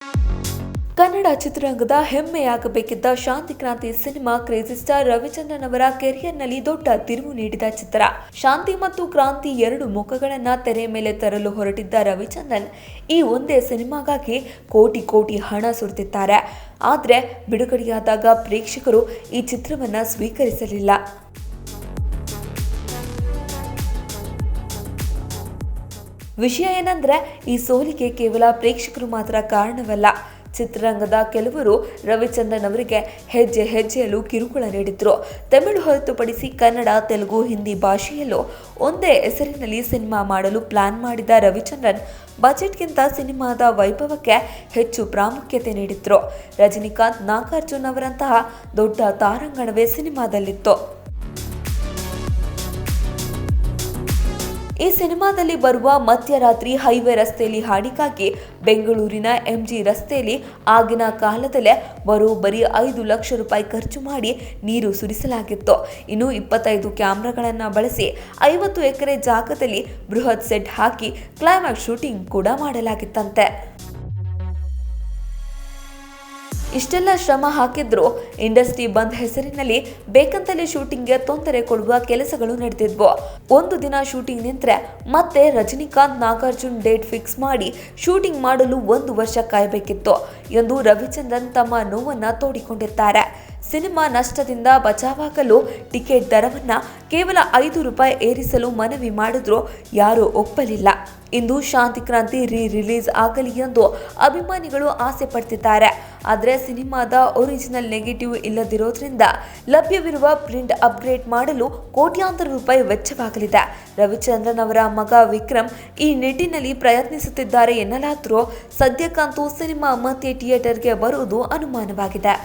ಕನ್ನಡ ಚಿತ್ರರಂಗದ ಹೆಮ್ಮೆಯಾಗಬೇಕಿದ್ದ ಶಾಂತಿ ಕ್ರಾಂತಿ cinema crazy star Ravichandran ಅವರ ಕೆರಿಯರ್ನಲ್ಲಿ ದೊಡ್ಡ ತಿರುವು ನೀಡಿದ ಚಿತ್ರ. ಶಾಂತಿ ಮತ್ತು ಕ್ರಾಂತಿ ಎರಡು ಮುಖಗಳನ್ನ ತೆರೆ ಮೇಲೆ ತರಲು ಹೊರಟಿದ್ದ ರವಿಚಂದ್ರನ್ ಈ ಒಂದೇ ಸಿನಿಮಾಗಾಗಿ ಕೋಟಿ ಕೋಟಿ ಹಣ ಸುರಿದಿದ್ದಾರೆ. ಆದರೆ ಬಿಡುಗಡೆಯಾದಾಗ ಪ್ರೇಕ್ಷಕರು ಈ ಚಿತ್ರವನ್ನ ಸ್ವೀಕರಿಸಲಿಲ್ಲ. ವಿಷಯ ಏನಂದ್ರೆ ಈ ಸೋಲಿಗೆ ಕೇವಲ ಪ್ರೇಕ್ಷಕರು ಮಾತ್ರ ಕಾರಣವಲ್ಲ. ಚಿತ್ರರಂಗದ ಕೆಲವರು ರವಿಚಂದ್ರನ್ ಅವರಿಗೆ ಹೆಜ್ಜೆ ಹೆಜ್ಜೆಯಲ್ಲೂ ಕಿರುಕುಳ ನೀಡಿದ್ರು. ತಮಿಳು ಹೊರತುಪಡಿಸಿ ಕನ್ನಡ, ತೆಲುಗು, ಹಿಂದಿ ಭಾಷೆಯಲ್ಲೂ ಒಂದೇ ಹೆಸರಿನಲ್ಲಿ ಸಿನಿಮಾ ಮಾಡಲು ಪ್ಲಾನ್ ಮಾಡಿದ ರವಿಚಂದ್ರನ್ ಬಜೆಟ್ಗಿಂತ ಸಿನಿಮಾದ ವೈಭವಕ್ಕೆ ಹೆಚ್ಚು ಪ್ರಾಮುಖ್ಯತೆ ನೀಡಿದ್ರು. ರಜನಿಕಾಂತ್, ನಾಗಾರ್ಜುನ್ ಅವರಂತಹ ದೊಡ್ಡ ತಾರಾಗಣವೇ ಸಿನಿಮಾದಲ್ಲಿತ್ತು. ಈ ಸಿನಿಮಾದಲ್ಲಿ ಬರುವ ಮಧ್ಯರಾತ್ರಿ ಹೈವೇ ರಸ್ತೆಯಲ್ಲಿ ಹಾಡಿಗಾಗಿ ಬೆಂಗಳೂರಿನ ಎಂಜಿ ರಸ್ತೆಯಲ್ಲಿ ಆಗಿನ ಕಾಲದಲ್ಲೇ ಬರೋಬ್ಬರಿ 5 ಲಕ್ಷ ರೂಪಾಯಿ ಖರ್ಚು ಮಾಡಿ ನೀರು ಸುರಿಸಲಾಗಿತ್ತು. ಇನ್ನು 25 ಕ್ಯಾಮೆರಾಗಳನ್ನು ಬಳಸಿ 50 ಎಕರೆ ಜಾಗದಲ್ಲಿ ಬೃಹತ್ ಸೆಟ್ ಹಾಕಿ ಕ್ಲೈಮ್ಯಾಕ್ಸ್ ಶೂಟಿಂಗ್ ಕೂಡ ಮಾಡಲಾಗಿತ್ತಂತೆ. ಇಷ್ಟೆಲ್ಲ ಶ್ರಮ ಹಾಕಿದ್ರು ಇಂಡಸ್ಟ್ರಿ ಬಂದ್ ಹೆಸರಿನಲ್ಲಿ ಬೇಕಂತಲೇ ಶೂಟಿಂಗ್ಗೆ ತೊಂದರೆ ಕೊಡುವ ಕೆಲಸಗಳು ನಡೆದಿದ್ವು. ಒಂದು ದಿನ ಶೂಟಿಂಗ್ ನಿಂತರೆ ಮತ್ತೆ ರಜನಿಕಾಂತ್, ನಾಗಾರ್ಜುನ್ ಡೇಟ್ ಫಿಕ್ಸ್ ಮಾಡಿ ಶೂಟಿಂಗ್ ಮಾಡಲು 1 ವರ್ಷ ಕಾಯಬೇಕಿತ್ತು ಎಂದು ರವಿಚಂದ್ರನ್ ತಮ್ಮ ನೋವನ್ನ ತೋಡಿಕೊಂಡಿದ್ದಾರೆ. ಸಿನಿಮಾ ನಷ್ಟದಿಂದ ಬಚಾವಾಗಲು ಟಿಕೆಟ್ ದರವನ್ನ ಕೇವಲ 5 ರೂಪಾಯಿ ಏರಿಸಲು ಮನವಿ ಮಾಡಿದ್ರು ಯಾರೂ ಒಪ್ಪಲಿಲ್ಲ. ಇಂದು ಶಾಂತಿ ಕ್ರಾಂತಿ ರಿಲೀಸ್ ಆಗಲಿ ಎಂದು ಅಭಿಮಾನಿಗಳು ಆಸೆ ಪಡ್ತಿದ್ದಾರೆ. ಆದರೆ ಸಿನಿಮಾದ ಒರಿಜಿನಲ್ ನೆಗೆಟಿವ್ ಇಲ್ಲದಿರೋದ್ರಿಂದ ಲಭ್ಯವಿರುವ ಪ್ರಿಂಟ್ ಅಪ್ಗ್ರೇಡ್ ಮಾಡಲು ಕೋಟ್ಯಾಂತರ ರೂಪಾಯಿ ವೆಚ್ಚವಾಗಲಿದೆ. ರವಿಚಂದ್ರನ್ ಅವರ ಮಗ ವಿಕ್ರಮ್ ಈ ನಿಟ್ಟಿನಲ್ಲಿ ಪ್ರಯತ್ನಿಸುತ್ತಿದ್ದಾರೆ ಎನ್ನಲಾದರೂ ಸದ್ಯಕ್ಕಂತೂ ಸಿನಿಮಾ ಮತ್ತೆ ಥಿಯೇಟರ್ಗೆ ಬರುವುದು ಅನುಮಾನವಾಗಿದೆ.